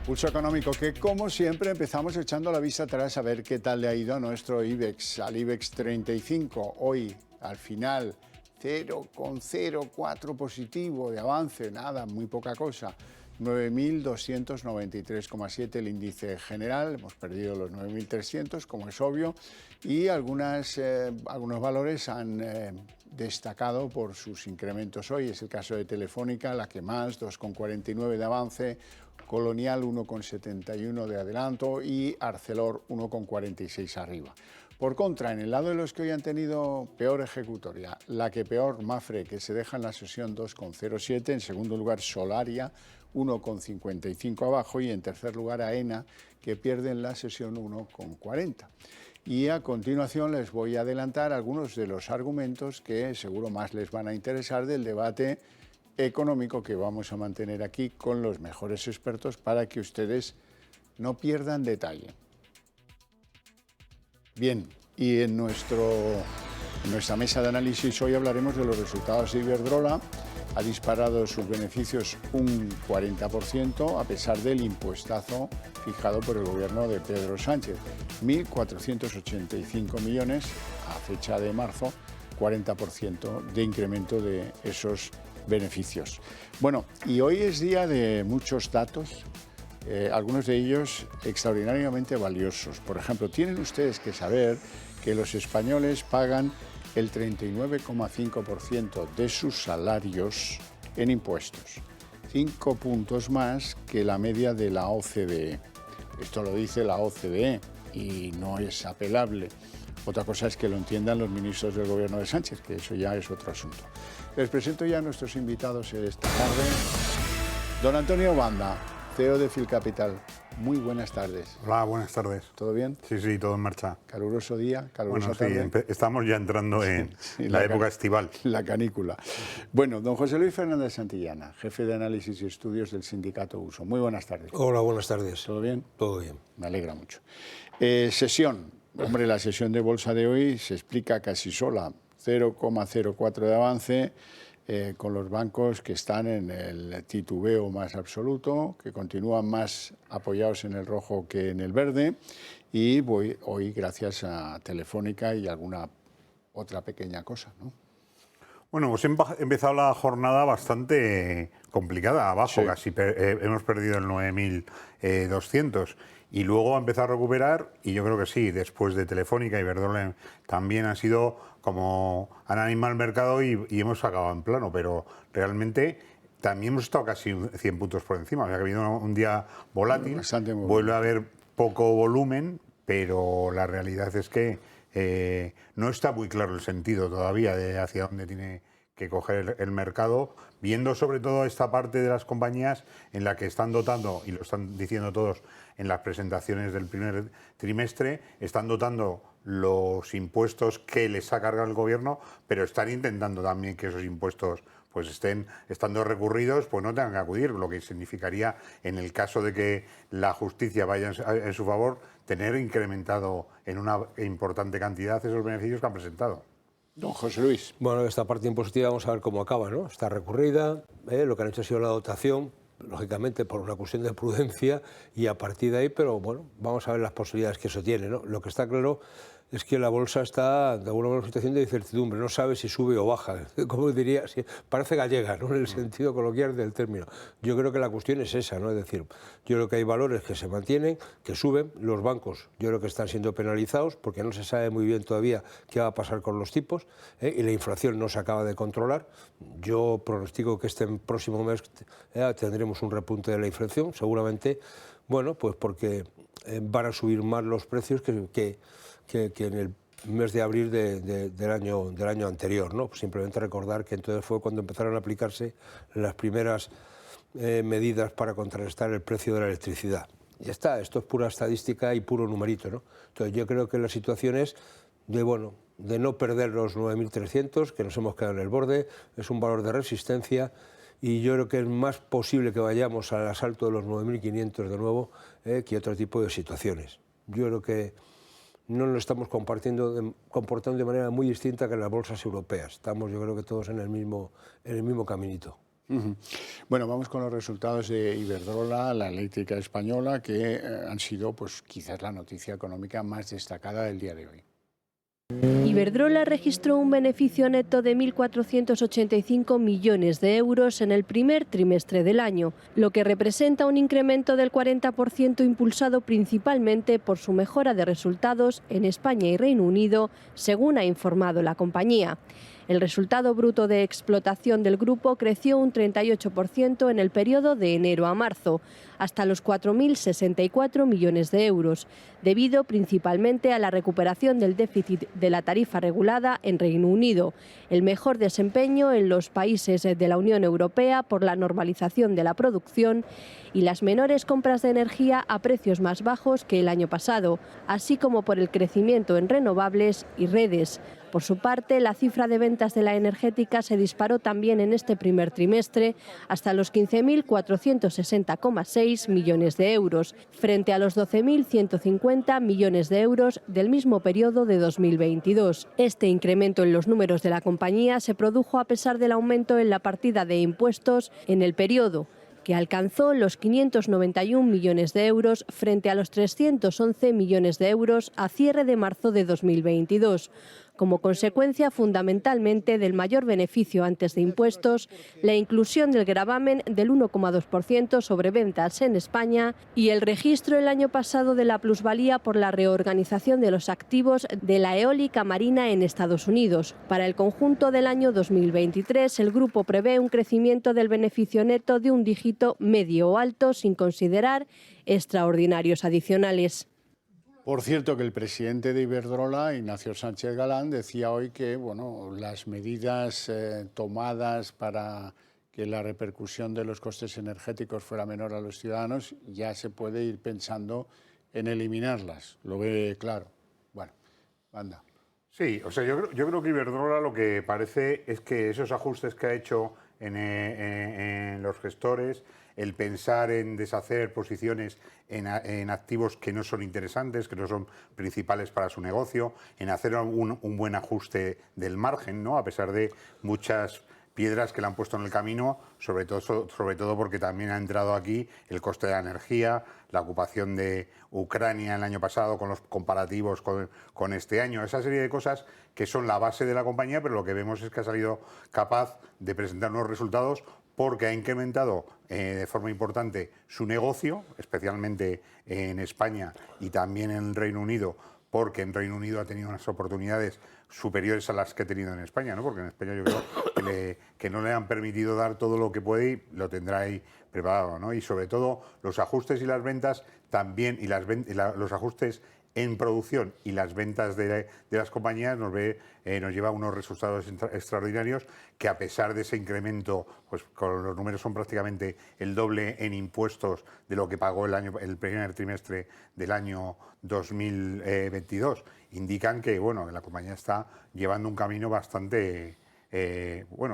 Pulso económico que, como siempre, empezamos echando la vista atrás a ver qué tal le ha ido a nuestro IBEX, al IBEX 35. Hoy, al final, 0,04 positivo de avance, nada, muy poca cosa. 9.293,7 el índice general, hemos perdido los 9.300, como es obvio, y algunos valores han destacado por sus incrementos hoy. Es el caso de Telefónica, la que más, 2,49 de avance, Colonial 1,71 de adelanto y Arcelor 1,46 arriba. Por contra, en el lado de los que hoy han tenido peor ejecutoria, la que peor, Mafre, que se deja en la sesión 2,07, en segundo lugar Solaria 1,55 abajo y en tercer lugar AENA, que pierde en la sesión 1,40. Y a continuación les voy a adelantar algunos de los argumentos que seguro más les van a interesar del debate económico que vamos a mantener aquí con los mejores expertos para que ustedes no pierdan detalle. Bien, y en nuestra mesa de análisis hoy hablaremos de los resultados de Iberdrola. Ha disparado sus beneficios un 40% a pesar del impuestazo fijado por el gobierno de Pedro Sánchez. 1.485 millones a fecha de marzo, 40% de incremento de esos beneficios. Bueno, y hoy es día de muchos datos, algunos de ellos extraordinariamente valiosos. Por ejemplo, tienen ustedes que saber que los españoles pagan el 39,5% de sus salarios en impuestos, 5 puntos más que la media de la OCDE. Esto lo dice la OCDE y no es apelable. Otra cosa es que lo entiendan los ministros del gobierno de Sánchez, que eso ya es otro asunto. Les presento ya a nuestros invitados esta tarde. Don Antonio Banda, CEO de Filcapital. Muy buenas tardes. Hola, buenas tardes. ¿Todo bien? Sí, todo en marcha. Caluroso día, calurosa tarde. Sí, estamos ya entrando en la época estival. La canícula. Bueno, don José Luis Fernández Santillana, jefe de análisis y estudios del sindicato USO. Muy buenas tardes. Hola, buenas tardes. ¿Todo bien? Todo bien. Me alegra mucho. Sesión. Hombre, la sesión de bolsa de hoy se explica casi sola. 0,04 de avance, con los bancos que están en el titubeo más absoluto, que continúan más apoyados en el rojo que en el verde, y hoy gracias a Telefónica y alguna otra pequeña cosa, ¿no? Bueno, hemos empezado la jornada bastante complicada, abajo, sí. Casi hemos perdido el 9.200 y luego ha empezado a recuperar y yo creo que sí, después de Telefónica y Iberdrola también ha sido como han animado el mercado y hemos acabado en plano, pero realmente también hemos estado casi 100 puntos por encima, o sea que ha habido un día volátil, vuelve a haber poco volumen, pero la realidad es que no está muy claro el sentido todavía de hacia dónde tiene que coger el mercado, viendo sobre todo esta parte de las compañías en la que están dotando, y lo están diciendo todos en las presentaciones del primer trimestre, están dotando los impuestos que les ha cargado el gobierno, pero están intentando también que esos impuestos pues estando recurridos, pues no tengan que acudir, lo que significaría, en el caso de que la justicia vaya en su favor, tener incrementado en una importante cantidad esos beneficios que han presentado. Don José Luis. Bueno, esta parte impositiva vamos a ver cómo acaba, ¿no? Está recurrida, lo que han hecho ha sido la dotación, lógicamente por una cuestión de prudencia y a partir de ahí, pero bueno, vamos a ver las posibilidades que eso tiene, ¿no? Lo que está claro es que la bolsa está de alguna manera en una situación de incertidumbre, no sabe si sube o baja, como diría, parece gallega, ¿no? En el sentido coloquial del término. Yo creo que la cuestión es esa, ¿no? Es decir, yo creo que hay valores que se mantienen, que suben, los bancos yo creo que están siendo penalizados porque no se sabe muy bien todavía qué va a pasar con los tipos, y la inflación no se acaba de controlar. Yo pronostico que este próximo mes tendremos un repunte de la inflación, seguramente, bueno, pues porque van a subir más los precios que en el mes de abril del año anterior, ¿no? Simplemente recordar que entonces fue cuando empezaron a aplicarse las primeras medidas para contrarrestar el precio de la electricidad. Ya está, esto es pura estadística y puro numerito, ¿no? Entonces yo creo que la situación es de no perder los 9.300, que nos hemos quedado en el borde, es un valor de resistencia y yo creo que es más posible que vayamos al asalto de los 9.500 de nuevo que otro tipo de situaciones. Yo creo que no lo estamos comportando de manera muy distinta que en las bolsas europeas. Estamos, yo creo que todos en el mismo caminito. Bueno, vamos con los resultados de Iberdrola, la eléctrica española, que han sido pues quizás la noticia económica más destacada del día de hoy. Iberdrola registró un beneficio neto de 1.485 millones de euros en el primer trimestre del año, lo que representa un incremento del 40% impulsado principalmente por su mejora de resultados en España y Reino Unido, según ha informado la compañía. El resultado bruto de explotación del grupo creció un 38% en el periodo de enero a marzo, hasta los 4.064 millones de euros, debido principalmente a la recuperación del déficit de la tarifa regulada en Reino Unido, el mejor desempeño en los países de la Unión Europea por la normalización de la producción y las menores compras de energía a precios más bajos que el año pasado, así como por el crecimiento en renovables y redes. Por su parte, la cifra de ventas de la energética se disparó también en este primer trimestre hasta los 15.460,6 millones de euros, frente a los 12.150 millones de euros del mismo periodo de 2022. Este incremento en los números de la compañía se produjo a pesar del aumento en la partida de impuestos en el periodo, que alcanzó los 591 millones de euros frente a los 311 millones de euros a cierre de marzo de 2022. Como consecuencia fundamentalmente del mayor beneficio antes de impuestos, la inclusión del gravamen del 1,2% sobre ventas en España y el registro el año pasado de la plusvalía por la reorganización de los activos de la eólica marina en Estados Unidos. Para el conjunto del año 2023, el grupo prevé un crecimiento del beneficio neto de un dígito medio o alto sin considerar extraordinarios adicionales. Por cierto, que el presidente de Iberdrola, Ignacio Sánchez Galán, decía hoy que bueno, las medidas tomadas para que la repercusión de los costes energéticos fuera menor a los ciudadanos, ya se puede ir pensando en eliminarlas. Lo ve claro. Bueno, anda. Sí, o sea, yo creo que Iberdrola lo que parece es que esos ajustes que ha hecho en los gestores, el pensar en deshacer posiciones en activos que no son interesantes, que no son principales para su negocio, en hacer un buen ajuste del margen, ¿no? A pesar de muchas piedras que le han puesto en el camino, sobre todo porque también ha entrado aquí el coste de la energía, la ocupación de Ucrania el año pasado con los comparativos con este año, esa serie de cosas que son la base de la compañía, pero lo que vemos es que ha salido capaz de presentar unos resultados porque ha incrementado de forma importante su negocio, especialmente en España y también en el Reino Unido, porque en Reino Unido ha tenido unas oportunidades superiores a las que ha tenido en España, ¿no? Porque en España yo creo que no le han permitido dar todo lo que puede y lo tendrá ahí preparado, ¿no? Y sobre todo los ajustes y las ventas también, y los ajustes en producción y las ventas de las compañías nos lleva a unos resultados extraordinarios que, a pesar de ese incremento, pues con los números son prácticamente el doble en impuestos de lo que pagó el primer trimestre del año 2022, indican que bueno, la compañía está llevando un camino bastante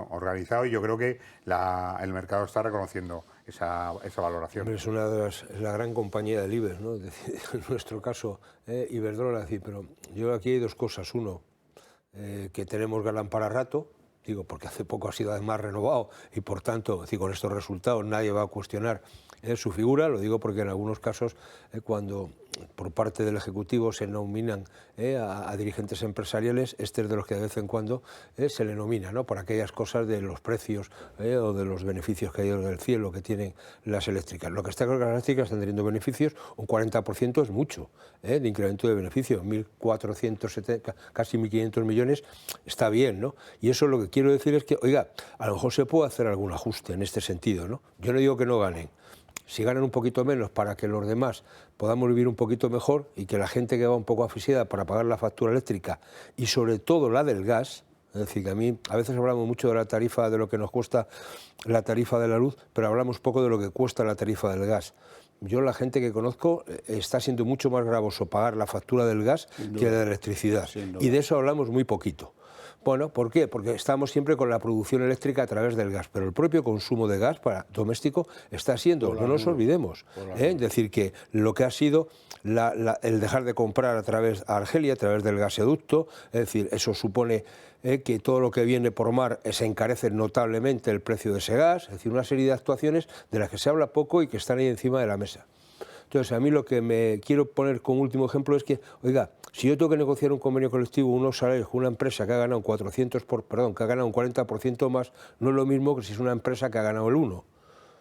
organizado, y yo creo que el mercado está reconociendo esa valoración. Es una de la gran compañía del IBEX, ¿no? En nuestro caso, Iberdrola, pero yo aquí hay dos cosas. Uno, que tenemos Galán para rato, digo, porque hace poco ha sido además renovado y por tanto, con estos resultados nadie va a cuestionar su figura. Lo digo porque en algunos casos, cuando por parte del Ejecutivo se nominan a dirigentes empresariales, este es de los que de vez en cuando se le nomina, ¿no? Por aquellas cosas de los precios o de los beneficios que hay del cielo que tienen las eléctricas. Lo que está claro es que las eléctricas están teniendo beneficios, un 40% es mucho de incremento de beneficios, 1.470, casi 1.500 millones, está bien, ¿no? Y eso lo que quiero decir es que, oiga, a lo mejor se puede hacer algún ajuste en este sentido, ¿no? Yo no digo que no ganen. Si ganan un poquito menos para que los demás podamos vivir un poquito mejor y que la gente que va un poco asfixiada para pagar la factura eléctrica y sobre todo la del gas, es decir, que a mí a veces hablamos mucho de la tarifa, de lo que nos cuesta la tarifa de la luz, pero hablamos poco de lo que cuesta la tarifa del gas. Yo, la gente que conozco, está siendo mucho más gravoso pagar la factura del gas que la de electricidad, y de eso hablamos muy poquito. Bueno, ¿por qué? Porque estamos siempre con la producción eléctrica a través del gas, pero el propio consumo de gas para doméstico está siendo, no nos olvidemos, es decir, que lo que ha sido el dejar de comprar a través de Argelia, a través del gasoducto, es decir, eso supone que todo lo que viene por mar se encarece notablemente el precio de ese gas, es decir, una serie de actuaciones de las que se habla poco y que están ahí encima de la mesa. Entonces, a mí lo que me quiero poner como último ejemplo es que, oiga, si yo tengo que negociar un convenio colectivo, unos salarios con una empresa que ha ganado un 40% más, no es lo mismo que si es una empresa que ha ganado el 1%.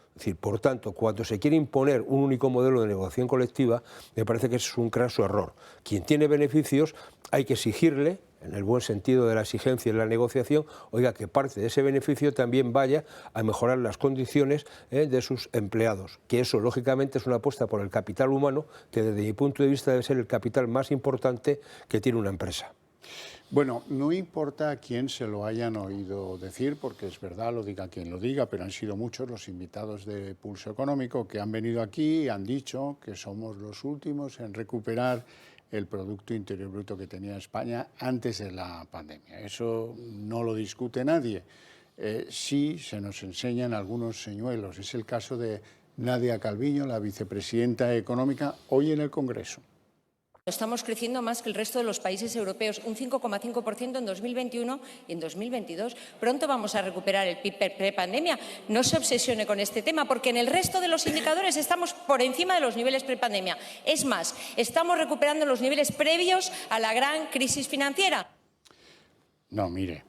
Es decir, por tanto, cuando se quiere imponer un único modelo de negociación colectiva, me parece que es un craso error. Quien tiene beneficios hay que exigirle, en el buen sentido de la exigencia en la negociación, oiga, que parte de ese beneficio también vaya a mejorar las condiciones de sus empleados, que eso lógicamente es una apuesta por el capital humano, que desde mi punto de vista debe ser el capital más importante que tiene una empresa. Bueno, no importa a quién se lo hayan oído decir, porque es verdad, lo diga quien lo diga, pero han sido muchos los invitados de Pulso Económico que han venido aquí y han dicho que somos los últimos en recuperar el Producto Interior Bruto que tenía España antes de la pandemia. Eso no lo discute nadie. Sí se nos enseñan algunos señuelos. Es el caso de Nadia Calviño, la vicepresidenta económica, hoy en el Congreso. Estamos creciendo más que el resto de los países europeos, un 5,5% en 2021 y en 2022. Pronto vamos a recuperar el PIB prepandemia. No se obsesione con este tema, porque en el resto de los indicadores estamos por encima de los niveles prepandemia. Es más, estamos recuperando los niveles previos a la gran crisis financiera. No, mire,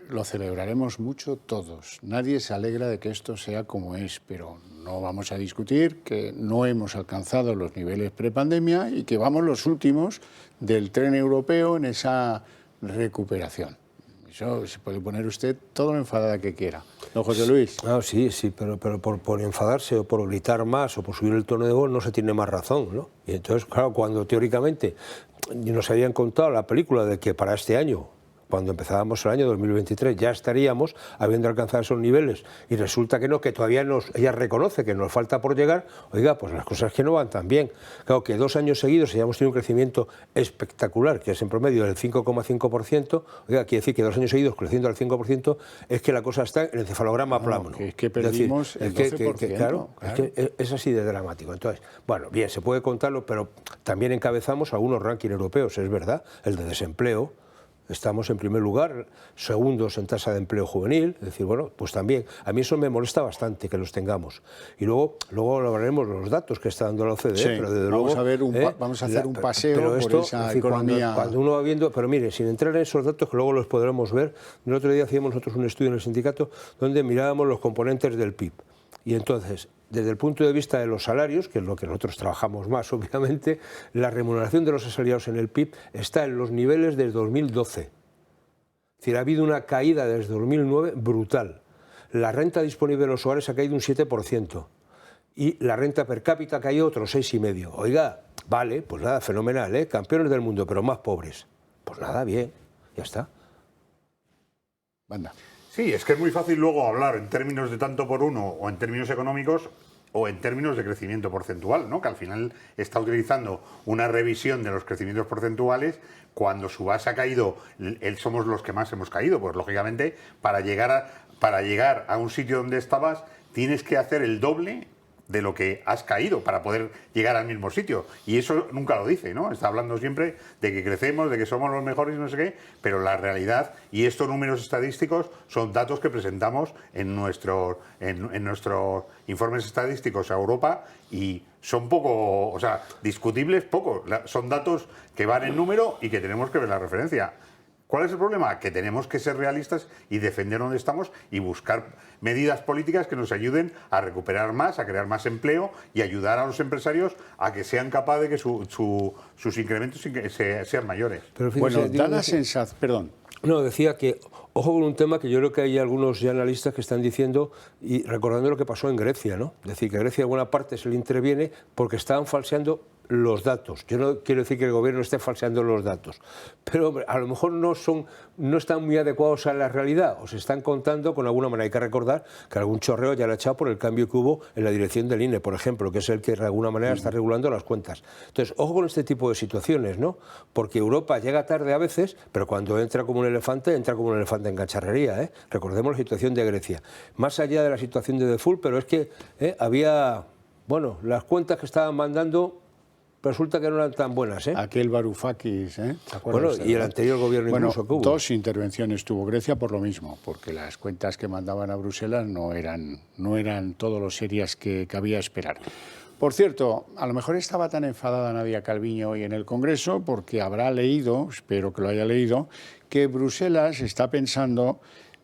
lo celebraremos mucho todos. Nadie se alegra de que esto sea como es, pero no vamos a discutir que no hemos alcanzado los niveles prepandemia y que vamos los últimos del tren europeo en esa recuperación. Eso se puede poner usted todo lo enfadada que quiera. ¿No, José Luis? No, sí, pero por enfadarse o por gritar más o por subir el tono de voz no se tiene más razón, ¿no? Y entonces, claro, cuando teóricamente nos habían contado la película de que para este año, cuando empezábamos el año 2023, ya estaríamos habiendo alcanzado esos niveles y resulta que no, que todavía ella reconoce que nos falta por llegar, oiga, pues las cosas que no van tan bien. Claro que 2 años seguidos hayamos tenido un crecimiento espectacular, que es en promedio del 5,5%, oiga, quiere decir que 2 años seguidos creciendo al 5%, es que la cosa está en el encefalograma plano. Es que perdimos el 12%. Claro, es que es así de dramático. Entonces, bueno, bien, se puede contarlo, pero también encabezamos algunos rankings europeos, es verdad, el de desempleo. Estamos en primer lugar, segundos en tasa de empleo juvenil, es decir, bueno, pues también, a mí eso me molesta bastante que los tengamos. Y luego hablaremos de los datos que está dando la OCDE, sí, pero desde luego... Vamos a hacer un paseo por esa economía... Cuando uno va viendo, pero mire, sin entrar en esos datos que luego los podremos ver, el otro día hacíamos nosotros un estudio en el sindicato donde mirábamos los componentes del PIB. Y entonces, desde el punto de vista de los salarios, que es lo que nosotros trabajamos más, obviamente, la remuneración de los asalariados en el PIB está en los niveles desde 2012. Es decir, ha habido una caída desde 2009 brutal. La renta disponible de los hogares ha caído un 7% y la renta per cápita ha caído otro 6,5%. Oiga, vale, pues nada, fenomenal, ¿eh? Campeones del mundo, pero más pobres. Pues nada, bien, ya está. Banda. Sí, es que es muy fácil luego hablar en términos de tanto por uno o en términos económicos o en términos de crecimiento porcentual, ¿no? Que al final está utilizando una revisión de los crecimientos porcentuales cuando su base ha caído, somos los que más hemos caído, pues lógicamente para llegar a un sitio donde estabas tienes que hacer el doble de lo que has caído para poder llegar al mismo sitio. Y eso nunca lo dice, ¿no? Está hablando siempre de que crecemos, de que somos los mejores y no sé qué, pero la realidad y estos números estadísticos son datos que presentamos en nuestros informes estadísticos a Europa y son poco, o sea, discutibles poco. Son datos que van en número y que tenemos que ver la referencia. ¿Cuál es el problema? Que tenemos que ser realistas y defender donde estamos y buscar medidas políticas que nos ayuden a recuperar más, a crear más empleo y ayudar a los empresarios a que sean capaces de que sus incrementos sean mayores. Pero fíjese, bueno, da la sensación... Perdón. No, decía que, ojo con un tema que yo creo que hay algunos ya analistas que están diciendo y recordando lo que pasó en Grecia, ¿no? Es decir, que Grecia en buena parte se le interviene porque estaban falseando los datos. Yo no quiero decir que el gobierno esté falseando los datos, pero a lo mejor no están muy adecuados a la realidad, o se están contando con alguna manera. Hay que recordar que algún chorreo ya lo ha echado por el cambio que hubo en la dirección del INE, por ejemplo, que es el que de alguna manera está regulando las cuentas. Entonces, ojo con este tipo de situaciones, ¿no? Porque Europa llega tarde a veces, pero cuando entra como un elefante en cacharrería, ¿eh? Recordemos la situación de Grecia. Más allá de la situación de default, pero es que había, bueno, las cuentas que estaban mandando resulta que no eran tan buenas, ¿eh? Aquel Varoufakis, ¿eh? Bueno, y el anterior gobierno incluso que hubo. Dos intervenciones tuvo Grecia por lo mismo, porque las cuentas que mandaban a Bruselas no eran todo lo serias que cabía esperar. Por cierto, a lo mejor estaba tan enfadada Nadia Calviño hoy en el Congreso porque habrá leído, espero que lo haya leído, que Bruselas está pensando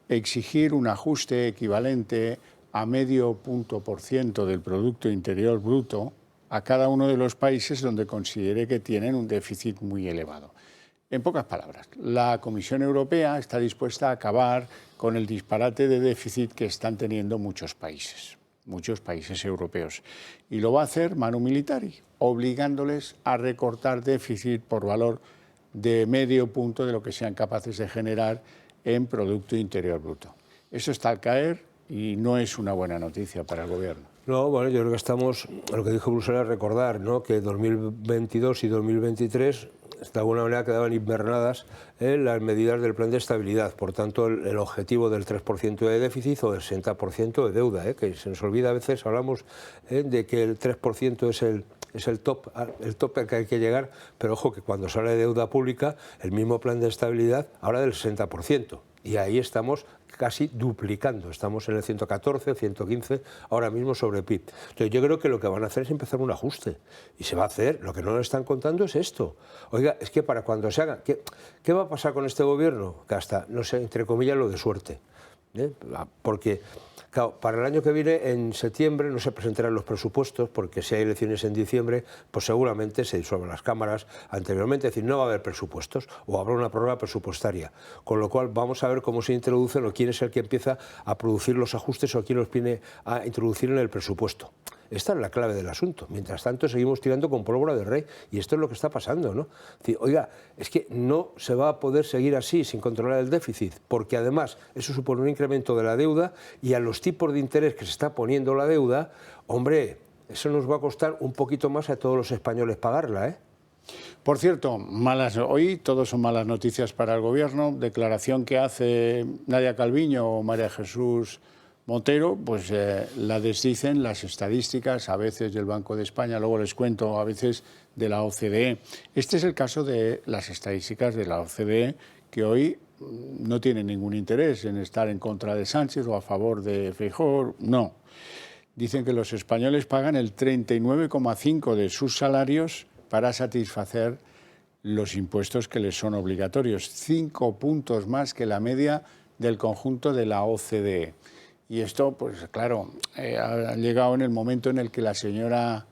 exigir un ajuste equivalente a medio punto % del Producto Interior Bruto a cada uno de los países donde considere que tienen un déficit muy elevado. En pocas palabras, la Comisión Europea está dispuesta a acabar con el disparate de déficit que están teniendo muchos países europeos. Y lo va a hacer manu militari, obligándoles a recortar déficit por valor de medio punto de lo que sean capaces de generar en Producto Interior Bruto. Eso está al caer y no es una buena noticia para el Gobierno. No, bueno, yo creo que estamos, lo que dijo Bruselas, recordar, ¿no?, que 2022 y 2023 de alguna manera quedaban invernadas las medidas del plan de estabilidad. Por tanto, el objetivo del 3% de déficit o del 60% de deuda, que se nos olvida a veces, hablamos de que el 3% es el top al que hay que llegar, pero ojo que cuando sale de deuda pública, el mismo plan de estabilidad habla del 60%. Y ahí estamos casi duplicando, estamos en el 114, 115 ahora mismo sobre PIB. Entonces yo creo que lo que van a hacer es empezar un ajuste, y se va a hacer, lo que no nos están contando es esto. Oiga, es que para cuando se haga, ¿qué va a pasar con este gobierno? Que hasta, no sé, entre comillas, lo de suerte, porque claro, para el año que viene, en septiembre, no se presentarán los presupuestos, porque si hay elecciones en diciembre, pues seguramente se disuelven las cámaras anteriormente, es decir, no va a haber presupuestos, o habrá una prórroga presupuestaria, con lo cual vamos a ver cómo se introducen, o quién es el que empieza a producir los ajustes, o quién los viene a introducir en el presupuesto. Esta es la clave del asunto. Mientras tanto, seguimos tirando con pólvora de rey, y esto es lo que está pasando, ¿no? Es decir, oiga, es que no se va a poder seguir así sin controlar el déficit, porque además eso supone un incremento de la deuda, y a los tipos de interés que se está poniendo la deuda, hombre, eso nos va a costar un poquito más a todos los españoles pagarla, ¿eh? Por cierto, hoy todos son malas noticias para el Gobierno. Declaración que hace Nadia Calviño o María Jesús Montero, pues la desdicen las estadísticas, a veces del Banco de España, luego les cuento, a veces de la OCDE. Este es el caso de las estadísticas de la OCDE, que hoy no tienen ningún interés en estar en contra de Sánchez o a favor de Feijóo, no. Dicen que los españoles pagan el 39,5% de sus salarios para satisfacer los impuestos que les son obligatorios, 5 puntos más que la media del conjunto de la OCDE. Y esto, pues claro, ha llegado en el momento en el que la señora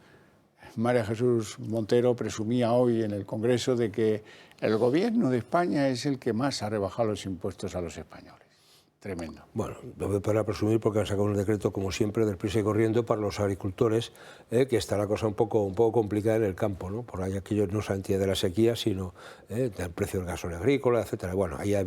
María Jesús Montero presumía hoy en el Congreso de que el Gobierno de España es el que más ha rebajado los impuestos a los españoles. Tremendo. Bueno, lo voy para presumir porque han sacado un decreto, como siempre, del prisa y corriendo para los agricultores, que está la cosa un poco complicada en el campo, ¿no? Por ahí aquello no solamente de la sequía, sino del precio del gasóleo agrícola, etcétera. Bueno, ahí va a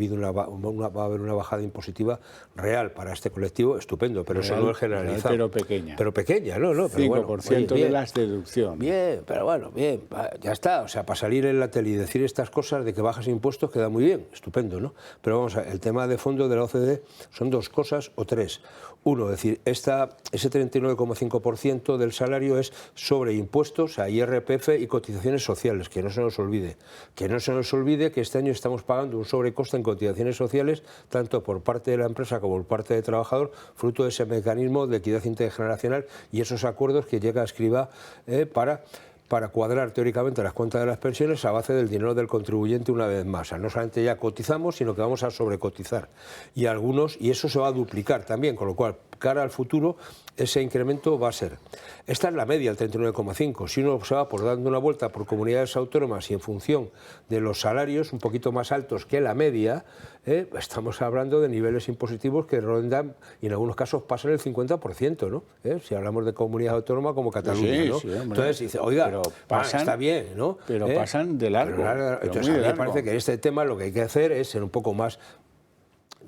haber una bajada impositiva real para este colectivo, estupendo, pero real, eso no es generalizado. Pero pequeña. Pero pequeña, ¿no? Pero 5% bueno, oye, de las deducciones. Bien, pero bueno, bien, ya está. O sea, para salir en la tele y decir estas cosas de que bajas impuestos queda muy bien, estupendo, ¿no? Pero vamos a ver, el tema de fondo de la OCDE son dos cosas o tres. Uno, es decir, ese 39,5% del salario es sobre impuestos a IRPF y cotizaciones sociales, que no se nos olvide. Que no se nos olvide que este año estamos pagando un sobrecoste en cotizaciones sociales, tanto por parte de la empresa como por parte del trabajador, fruto de ese mecanismo de equidad intergeneracional y esos acuerdos que llega a Escrivá para cuadrar teóricamente las cuentas de las pensiones a base del dinero del contribuyente una vez más. O sea, no solamente ya cotizamos, sino que vamos a sobrecotizar. Y eso se va a duplicar también, con lo cual cara al futuro ese incremento va a ser. Esta es la media, el 39,5. Si uno se va por dando una vuelta por comunidades autónomas y en función de los salarios un poquito más altos que la media, estamos hablando de niveles impositivos que rondan y en algunos casos pasan el 50%, ¿no? Si hablamos de comunidades autónomas como Cataluña, sí, ¿no? sí, hombre. Entonces dice, oiga, Pero pasan, está bien, ¿no? Pero pasan de largo. Pero Entonces muy a de mí me largo. parece que en este tema lo que hay que hacer es ser un poco más,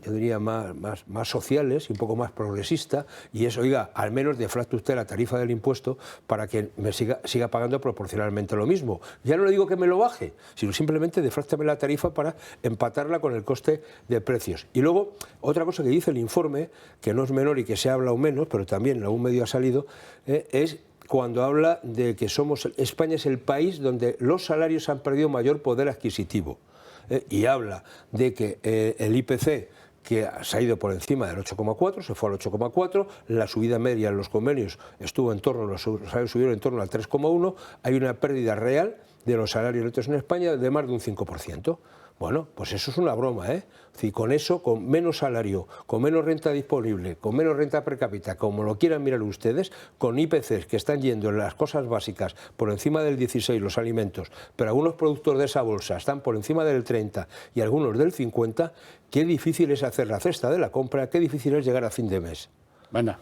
yo diría, más sociales y un poco más progresista, y es, oiga, al menos deflacte usted la tarifa del impuesto para que me siga pagando proporcionalmente lo mismo. Ya no le digo que me lo baje, sino simplemente defláctame la tarifa para empatarla con el coste de precios. Y luego, otra cosa que dice el informe, que no es menor y que se ha hablado menos, pero también en algún medio ha salido, es cuando habla de que España es el país donde los salarios han perdido mayor poder adquisitivo. Y habla de que el IPC, que se ha ido por encima del 8,4, se fue al 8,4, la subida media en los convenios estuvo en torno, los salarios subieron en torno al 3,1, hay una pérdida real de los salarios netos en España de más de un 5%. Bueno, pues eso es una broma, ¿eh? Es decir, con eso, con menos salario, con menos renta disponible, con menos renta per cápita, como lo quieran mirar ustedes, con IPCs que están yendo en las cosas básicas por encima del 16, los alimentos, pero algunos productos de esa bolsa están por encima del 30 y algunos del 50, qué difícil es hacer la cesta de la compra, qué difícil es llegar a fin de mes. Venga.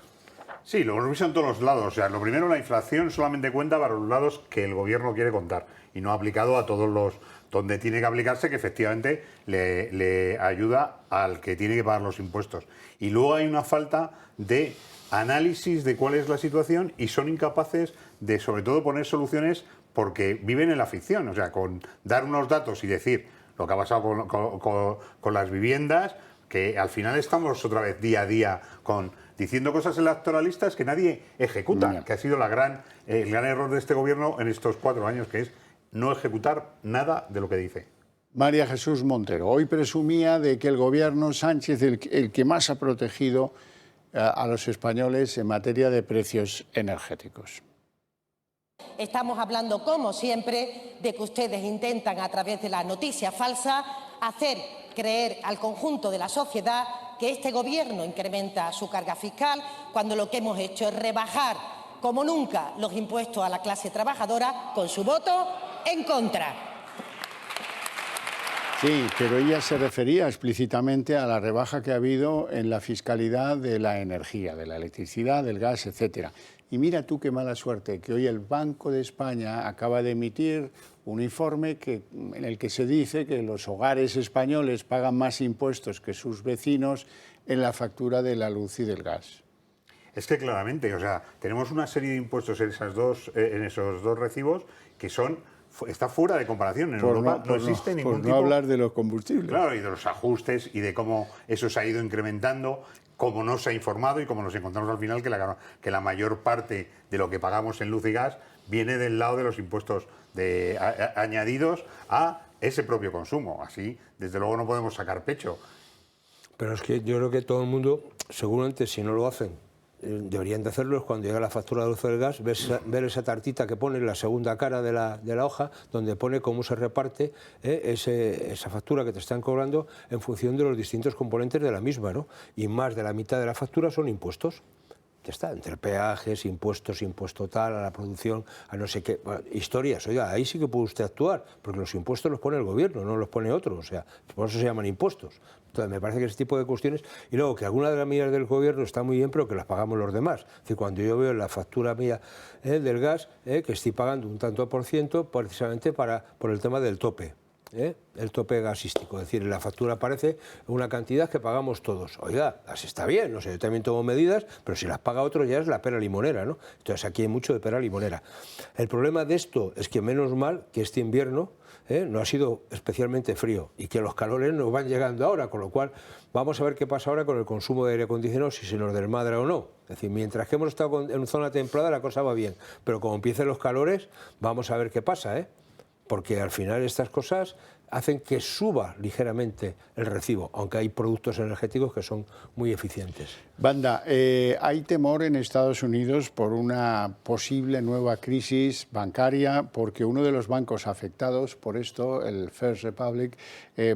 Sí, lo hemos visto en todos los lados. O sea, lo primero, la inflación solamente cuenta para los lados que el gobierno quiere contar y no ha aplicado a todos los donde tiene que aplicarse, que efectivamente le ayuda al que tiene que pagar los impuestos. Y luego hay una falta de análisis de cuál es la situación y son incapaces de, sobre todo, poner soluciones porque viven en la ficción. O sea, con dar unos datos y decir lo que ha pasado con las viviendas, que al final estamos otra vez día a día diciendo cosas electoralistas que nadie ejecuta, que ha sido el gran error de este gobierno en estos 4 años, que es no ejecutar nada de lo que dice. María Jesús Montero, hoy presumía de que el gobierno Sánchez el que más ha protegido a los españoles en materia de precios energéticos. Estamos hablando, como siempre, de que ustedes intentan, a través de la noticia falsa, hacer creer al conjunto de la sociedad que este gobierno incrementa su carga fiscal, cuando lo que hemos hecho es rebajar, como nunca, los impuestos a la clase trabajadora con su voto en contra. Sí, pero ella se refería explícitamente a la rebaja que ha habido en la fiscalidad de la energía, de la electricidad, del gas, etcétera. Y mira tú qué mala suerte, que hoy el Banco de España acaba de emitir un informe en el que se dice que los hogares españoles pagan más impuestos que sus vecinos en la factura de la luz y del gas. Es que claramente, o sea, tenemos una serie de impuestos en esos dos recibos que está fuera de comparación. En Europa no existe ningún tipo... Por no hablar de los combustibles. Claro, y de los ajustes y de cómo eso se ha ido incrementando, cómo no se ha informado y cómo nos encontramos al final que la mayor parte de lo que pagamos en luz y gas viene del lado de los impuestos añadidos a ese propio consumo. Así, desde luego, no podemos sacar pecho. Pero es que yo creo que todo el mundo, seguramente si no lo hacen, deberían de hacerlo, es cuando llega la factura de luz del gas, ver esa tartita que pone en la segunda cara de la hoja, donde pone cómo se reparte esa factura que te están cobrando en función de los distintos componentes de la misma, ¿no? Y más de la mitad de la factura son impuestos. Ya está, entre peajes, impuestos, impuesto tal, a la producción, a no sé qué, bueno, historias. Oiga, ahí sí que puede usted actuar, porque los impuestos los pone el gobierno, no los pone otro, o sea, por eso se llaman impuestos. Entonces, me parece que ese tipo de cuestiones, y luego que alguna de las medidas del gobierno está muy bien, pero que las pagamos los demás. Es decir, cuando yo veo la factura mía del gas, que estoy pagando un tanto por ciento precisamente por el tema del tope. El tope gasístico, es decir, en la factura aparece una cantidad que pagamos todos. Oiga, así está bien, no sé, yo también tomo medidas, pero si las paga otro ya es la pera limonera, ¿no? Entonces aquí hay mucho de pera limonera. El problema de esto es que menos mal que este invierno no ha sido especialmente frío y que los calores nos van llegando ahora, con lo cual vamos a ver qué pasa ahora con el consumo de aire acondicionado, si se nos desmadra o no. Es decir, mientras que hemos estado en zona templada la cosa va bien, pero como empiecen los calores, vamos a ver qué pasa, porque al final estas cosas hacen que suba ligeramente el recibo, aunque hay productos energéticos que son muy eficientes. Banda, hay temor en Estados Unidos por una posible nueva crisis bancaria, porque uno de los bancos afectados por esto, el First Republic,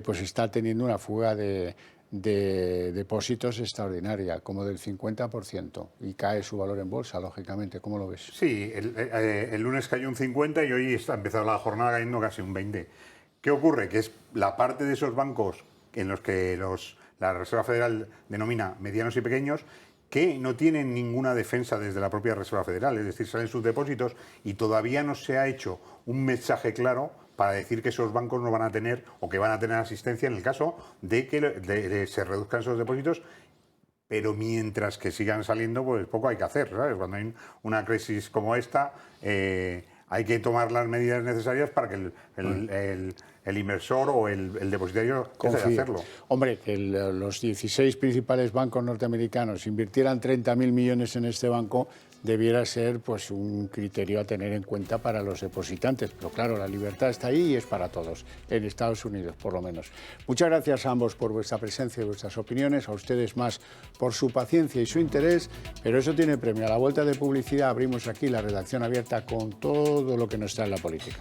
pues está teniendo una fuga de de depósitos extraordinaria, como del 50%, y cae su valor en bolsa, lógicamente. ¿Cómo lo ves? Sí, el lunes cayó un 50 y hoy está empezado la jornada cayendo casi un 20. ¿Qué ocurre? Que es la parte de esos bancos en los que la Reserva Federal denomina medianos y pequeños, que no tienen ninguna defensa desde la propia Reserva Federal, es decir, salen sus depósitos y todavía no se ha hecho un mensaje claro para decir que esos bancos no van a tener o que van a tener asistencia en el caso de que se reduzcan esos depósitos, pero mientras que sigan saliendo, pues poco hay que hacer, ¿sabes? Cuando hay una crisis como esta, hay que tomar las medidas necesarias para que el inversor o el depositario deje de hacerlo. Hombre, que los 16 principales bancos norteamericanos invirtieran 30.000 millones en este banco debiera ser pues un criterio a tener en cuenta para los depositantes. Pero claro, la libertad está ahí y es para todos, en Estados Unidos por lo menos. Muchas gracias a ambos por vuestra presencia y vuestras opiniones, a ustedes más por su paciencia y su interés, pero eso tiene premio. A la vuelta de publicidad abrimos aquí la redacción abierta con todo lo que nos trae la política.